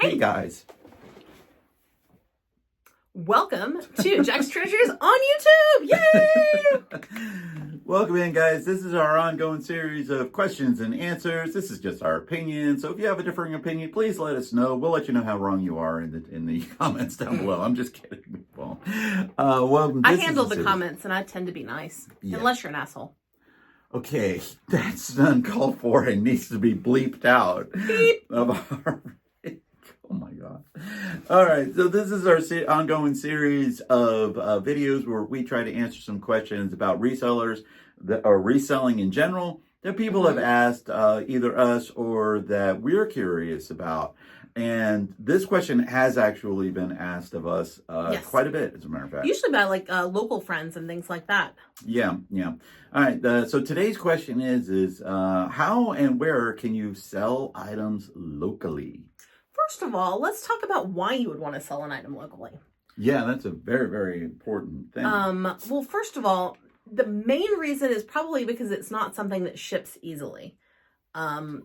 Hey guys. Welcome to Jack's Treasures on YouTube. Yay! Welcome in, guys. This is our ongoing series of questions and answers. This is just our opinion. So if you have a differing opinion, please let us know. We'll let you know how wrong you are in the comments down below. I'm just kidding. Well, I handle the comments and I tend to be nice. Yeah. Unless you're an asshole. Okay, that's uncalled for and needs to be bleeped out. Beep. Oh my God. All right. So this is our ongoing series of videos where we try to answer some questions about resellers or reselling in general that people have asked either us or that we're curious about. And this question has actually been asked of us quite a bit, as a matter of fact. Usually by like local friends and things like that. Yeah. All right. So today's question is how and where can you sell items locally? First of all, let's talk about why you would want to sell an item locally. Yeah, that's a very, very important thing. Well, first of all, the main reason is probably because it's not something that ships easily.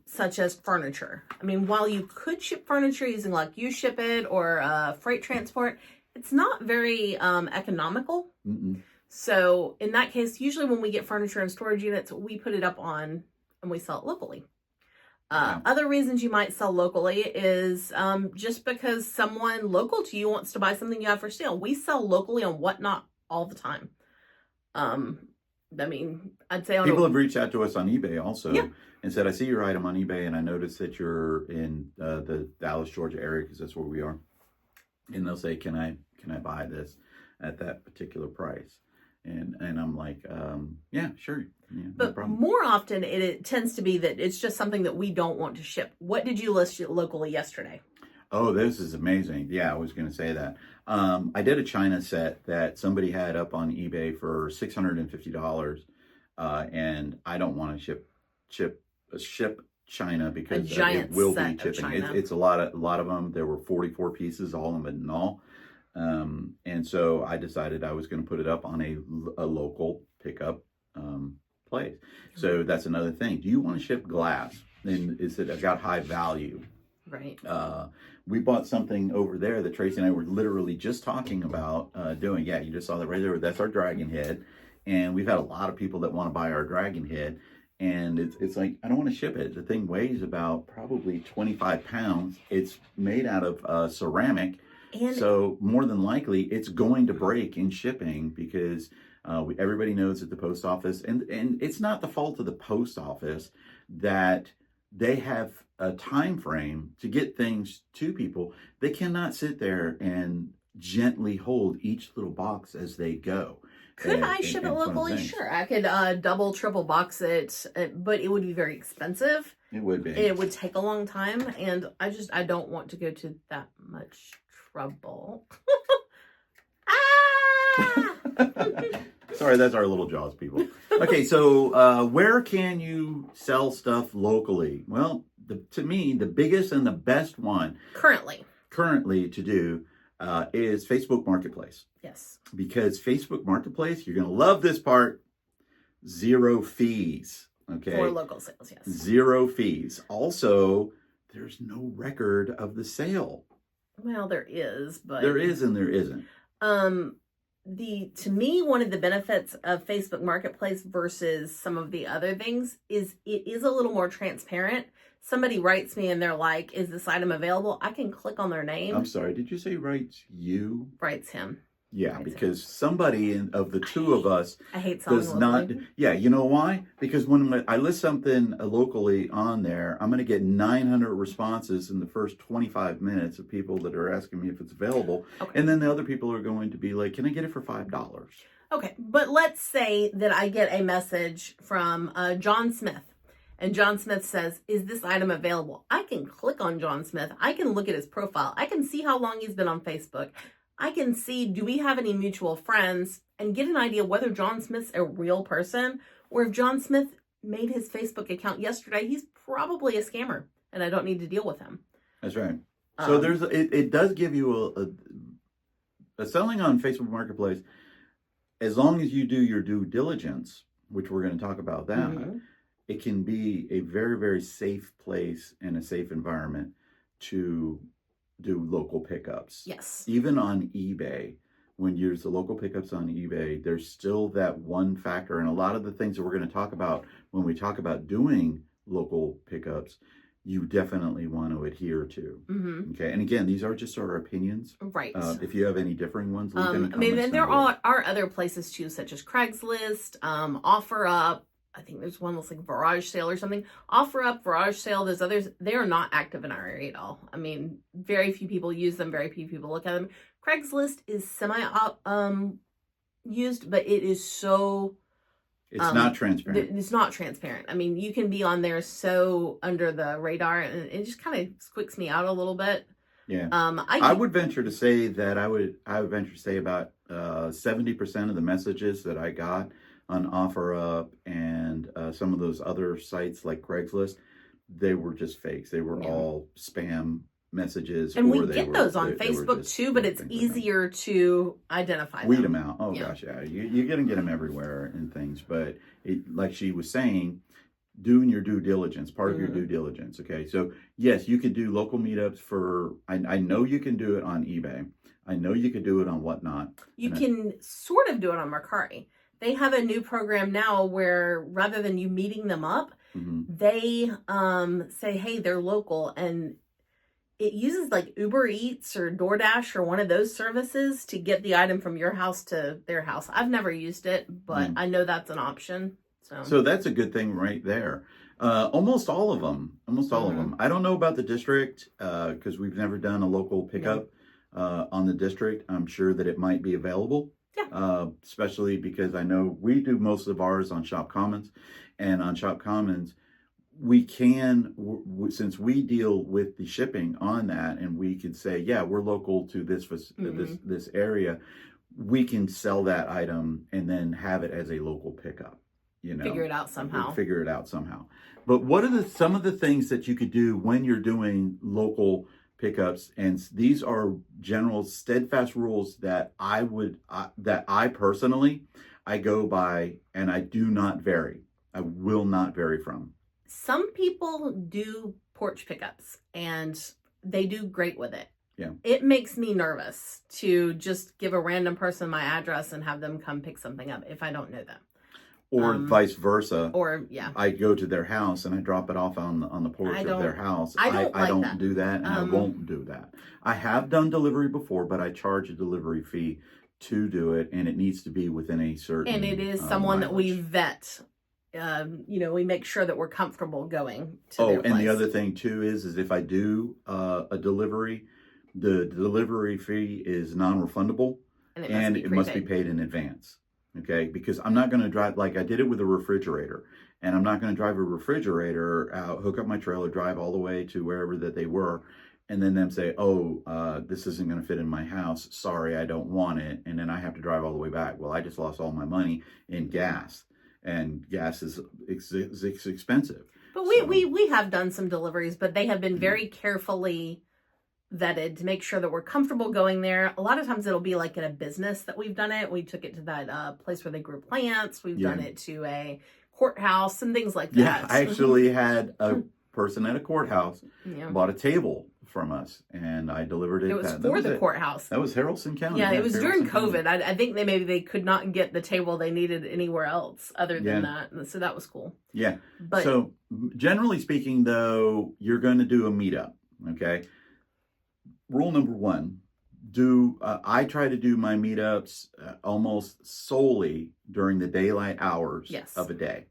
Such as furniture. I mean, while you could ship furniture using like uShipIt or freight transport, it's not very economical. Mm-mm. So in that case, usually when we get furniture and storage units, we put it up on and we sell it locally. Other reasons you might sell locally is just because someone local to you wants to buy something you have for sale. We sell locally on Whatnot all the time. I mean, I'd say people have reached out to us on eBay also and said, I see your item on eBay and I noticed that you're in the Dallas, Georgia area because that's where we are. And they'll say, can I buy this at that particular price? And I'm like, yeah, sure. Yeah, but no more often it tends to be that it's just something that we don't want to ship. What did you list locally yesterday? Oh, this is amazing. Yeah, I was going to say that. I did a China set that somebody had up on eBay for $650. And I don't want to ship China because it will be shipping. It's a lot of them. There were 44 pieces, all of them in all. And so I decided I was going to put it up on a local pickup place. So that's another thing. Do you want to ship glass? And is it got high value? Right. We bought something over there that Tracy and I were literally just talking about doing. Yeah, you just saw that right there. That's our dragon head. And we've had a lot of people that want to buy our dragon head. And it's like, I don't want to ship it. The thing weighs about probably 25 pounds. It's made out of ceramic. And so more than likely, it's going to break in shipping because everybody knows at the post office. And it's not the fault of the post office that they have a time frame to get things to people. They cannot sit there and gently hold each little box as they go. Could I ship it locally? Sure. I could double, triple box it, but it would be very expensive. It would be. It would take a long time, and I don't want to go to that much trouble. Sorry, that's our little Jaws people. Okay, so where can you sell stuff locally? Well, to me, the biggest and the best one currently to do is Facebook Marketplace. Yes. Because Facebook Marketplace, you're going to love this part, 0 fees. Okay. For local sales, yes. 0 fees. Also, there's no record of the sale. Well, there is, but there is and there isn't. To me, one of the benefits of Facebook Marketplace versus some of the other things is it is a little more transparent. Somebody writes me and they're like, is this item available? I can click on their name. I'm sorry, did you say writes you? Writes him. Yeah, because somebody of the two of us does not. Yeah, you know why? Because when I list something locally on there, I'm going to get 900 responses in the first 25 minutes of people that are asking me if it's available. Okay. And then the other people are going to be like, can I get it for $5? Okay, but let's say that I get a message from John Smith. And John Smith says, is this item available? I can click on John Smith. I can look at his profile. I can see how long he's been on Facebook. I can see, do we have any mutual friends, and get an idea whether John Smith's a real person, or if John Smith made his Facebook account yesterday, he's probably a scammer and I don't need to deal with him. That's right. So it does give you a selling on Facebook Marketplace, as long as you do your due diligence, which we're going to talk about that, it can be a very, very safe place and a safe environment to do local pickups. Yes. Even on eBay, when you use the local pickups on eBay, there's still that one factor. And a lot of the things that we're going to talk about when we talk about doing local pickups, you definitely want to adhere to. Mm-hmm. Okay. And again, these are just our opinions. Right. If you have any differing ones, leave any I comments mean, down there below. are other places too, such as Craigslist, OfferUp. I think there's one that's like Garage Sale or something. OfferUp, Garage Sale, there's others. They are not active in our area at all. I mean, very few people use them. Very few people look at them. Craigslist is used, but it is so... It's not transparent. It's not transparent. I mean, you can be on there so under the radar, and it just kind of squicks me out a little bit. Yeah. I would venture to say that I would venture to say about 70% of the messages that I got on OfferUp and some of those other sites like Craigslist, they were just fakes. They were all spam messages. And we get those on Facebook too, but it's easier to identify them. Weed them out. Oh gosh, yeah. You're going to get them everywhere and things. But like she was saying, doing your due diligence, part of your due diligence. Okay. So yes, you could do local meetups for, I know you can do it on eBay. I know you could do it on Whatnot. You can sort of do it on Mercari. They have a new program now where rather than you meeting them up, they say, hey, they're local, and it uses like Uber Eats or DoorDash or one of those services to get the item from your house to their house. I've never used it, but I know that's an option. So that's a good thing right there. Almost all of them. I don't know about the district because we've never done a local pickup on the district. I'm sure that it might be available. Yeah. Especially because I know we do most of ours on Shop Commons, and on Shop Commons, we can, since we deal with the shipping on that, and we can say, yeah, we're local to this this area, we can sell that item and then have it as a local pickup. You know, figure it out somehow. But what are some of the things that you could do when you're doing local pickups? And these are general steadfast rules that I personally go by, and I do not vary. I will not vary from. Some people do porch pickups and they do great with it. Yeah. It makes me nervous to just give a random person my address and have them come pick something up if I don't know them. Or vice versa. Or, yeah. I go to their house and I drop it off on the porch of their house. I don't do that, and I won't do that. I have done delivery before, but I charge a delivery fee to do it, and it needs to be within a certain And it is someone mileage. that we vet. We make sure that we're comfortable going to their place. And the other thing too is if I do a delivery, the delivery fee is non-refundable, and it must be paid in advance. Okay, because I'm not going to drive, like I did it with a refrigerator, and I'm not going to drive a refrigerator out, hook up my trailer, drive all the way to wherever that they were, and then them say, this isn't going to fit in my house. Sorry, I don't want it. And then I have to drive all the way back. Well, I just lost all my money in gas, and gas is expensive. But we have done some deliveries, but they have been very carefully vetted to make sure that we're comfortable going there. A lot of times it'll be like in a business that we've done it. We took it to that place where they grew plants. We've done it to a courthouse and things like that. Yeah, I actually had a person at a courthouse bought a table from us, and I delivered it. It was for the courthouse. That was Haralson County. Yeah, it was during COVID. I think they could not get the table they needed anywhere else other than that. So that was cool. Yeah. But so generally speaking, though, you're going to do a meetup. Okay. Rule number one, I try to do my meetups almost solely during the daylight hours of a day.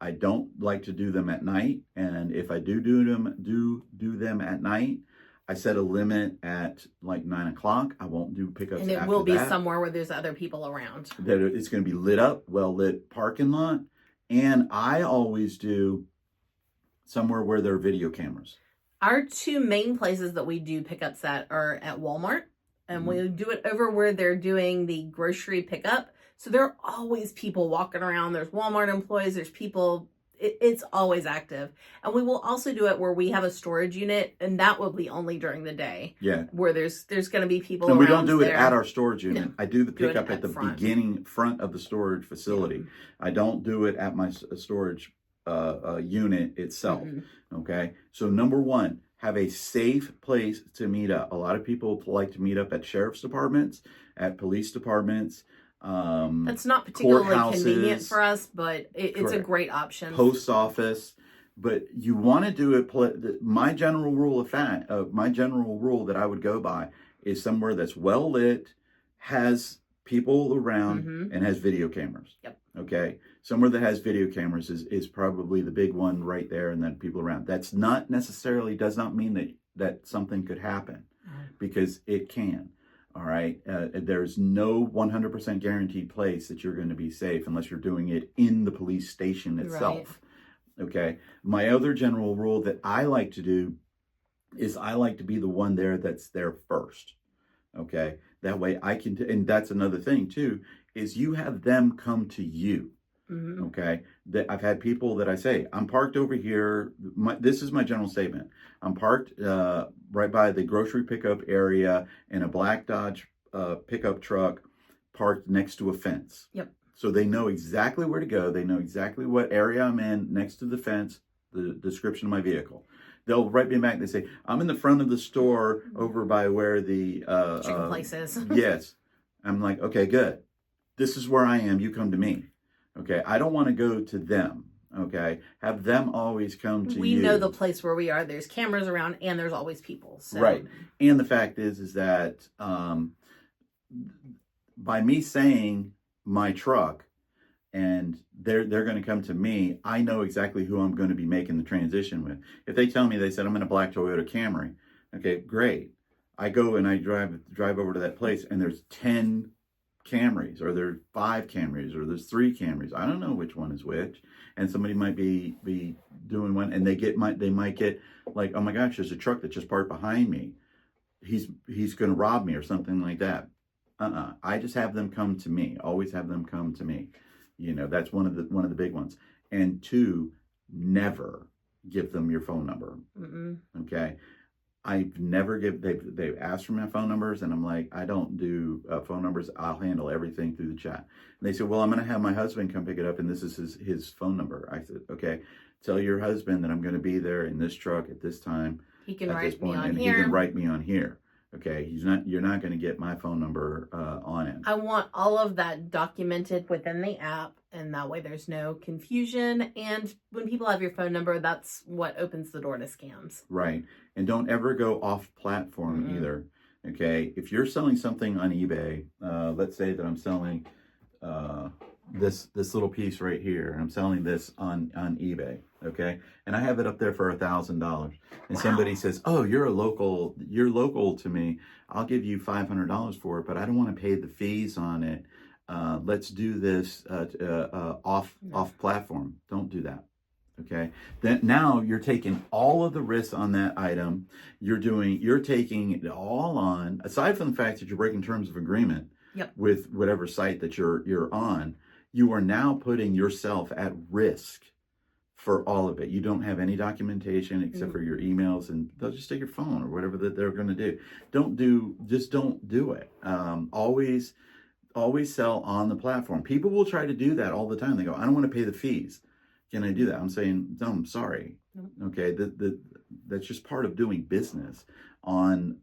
I don't like to do them at night, and if I do them at night, I set a limit at like 9 o'clock. I won't do pickups. And it will be somewhere where there's other people around. That it's going to be lit up, well lit parking lot, and I always do somewhere where there are video cameras. Our two main places that we do pickups at are at Walmart, and we do it over where they're doing the grocery pickup. So there are always people walking around. There's Walmart employees. There's people. It's always active. And we will also do it where we have a storage unit, and that will be only during the day. Yeah. Where there's going to be people and around. We don't do it there. at our storage unit. No. I do the pickup at the front. front of the storage facility. I don't do it at my storage unit itself. Okay. So number one, have a safe place to meet up. A lot of people like to meet up at sheriff's departments, at police departments. That's not particularly convenient courthouses. for us, but it's a Correct. great option. Post office. But you want to do it. My general rule that I would go by is somewhere that's well lit, has people around, Mhm. and has video cameras. Yep. Okay. Somewhere that has video cameras is probably the big one right there, and then people around. That's not necessarily does not mean that something could happen, because it can. All right. There's no 100% guaranteed place that you're going to be safe unless you're doing it in the police station itself. Okay. My other general rule that I like to do is I like to be the one there that's there first. Okay. That way I can, and that's another thing too, is you have them come to you. Mhm. Okay. That I've had people that I say, I'm parked over here. This is my general statement. I'm parked right by the grocery pickup area in a black Dodge pickup truck parked next to a fence. Yep. So they know exactly where to go. They know exactly what area I'm in next to the fence, the description of my vehicle. They'll write me back. They say, I'm in the front of the store over by where the Chicken place is. Yes. I'm like, okay, good. This is where I am. You come to me. Okay. I don't want to go to them. Okay. Have them always come to you. We know the place where we are. There's cameras around and there's always people. So. Right. And the fact is that by me saying my truck and they're going to come to me, I know exactly who I'm going to be making the transition with. If they tell me, they said, I'm in a black Toyota Camry. Okay, great. I go and I drive over to that place and there's 10 Camrys, or there's 5 Camrys, or there's 3 Camrys. I don't know which one is which. And somebody might be doing one, and they might get like, oh my gosh, there's a truck that just parked behind me. He's going to rob me or something like that. I just have them come to me. Always have them come to me. You know, that's one of the big ones. And 2, never give them your phone number. Mm-mm. Okay. I've never they've asked for my phone numbers, and I'm like, I don't do phone numbers. I'll handle everything through the chat. And they said, well, I'm going to have my husband come pick it up, and this is his phone number. I said, okay, tell your husband that I'm going to be there in this truck at this time. He can at this write me point, on and here. he can write me on here. Okay, you're not going to get my phone number on it. I want all of that documented within the app, and that way there's no confusion. And when people have your phone number, that's what opens the door to scams. Right. And don't ever go off platform either. Okay. If you're selling something on eBay, let's say that I'm selling this little piece right here, and I'm selling this on eBay. Okay. And I have it up there for $1,000. And somebody says, oh, you're local to me. I'll give you $500 for it, but I don't want to pay the fees on it. Let's do this off platform. Don't do that. Okay. Then now you're taking all of the risks on that item. You're taking it all on, aside from the fact that you're breaking terms of agreement with whatever site that you're on. You are now putting yourself at risk for all of it. You don't have any documentation except for your emails, and they'll just take your phone or whatever that they're going to do. Just don't do it. Always sell on the platform. People will try to do that all the time. They go, I don't want to pay the fees. Can I do that? I'm saying, no, I'm sorry. Okay. That's just part of doing business on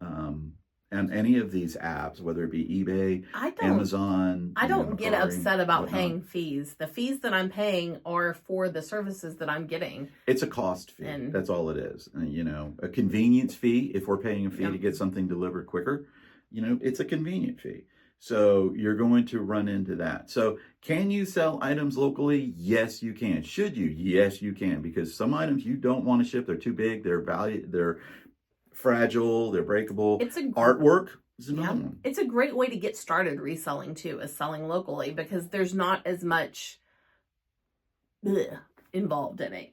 any of these apps, whether it be eBay, Amazon. I don't get upset about whatnot. paying fees. The fees that I'm paying are for the services that I'm getting. It's a cost fee. That's all it is. And, a convenience fee, if we're paying a fee to get something delivered quicker, it's a convenient fee. So you're going to run into that. So can you sell items locally? Yes, you can. Should you? Yes, you can. Because some items you don't want to ship. They're too big. They're fragile. They're breakable. Artwork is another one. It's a great way to get started reselling too, is selling locally, because there's not as much involved in it,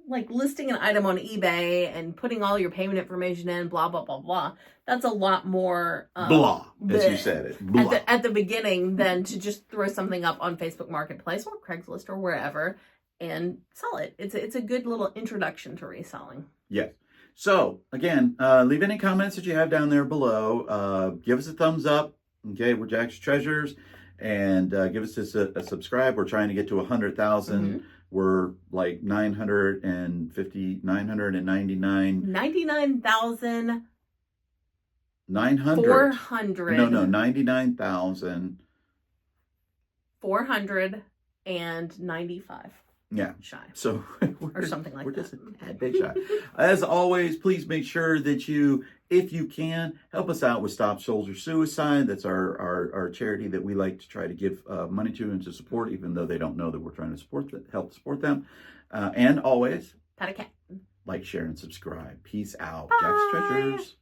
Like listing an item on eBay and putting all your payment information in, blah, blah, blah, blah. That's a lot more... blah, as you said it. Blah. At the beginning than to just throw something up on Facebook Marketplace or Craigslist or wherever and sell it. It's a good little introduction to reselling. Yes. So, again, leave any comments that you have down there below. Give us a thumbs up. Okay, we're Jack's Treasures. And give us a subscribe. We're trying to get to 100,000 we're like 999 $99,400. 900 no 99,000 495 yeah. shy. So Or something like we're that. just a tad bit shy. As always, please make sure that you, if you can, help us out with Stop Soldier Suicide. That's our charity that we like to try to give money to and to support, even though they don't know that we're trying to help support them. And always, Pat a cat. like, share, and subscribe. Peace out. Bye. Jack's Treasures.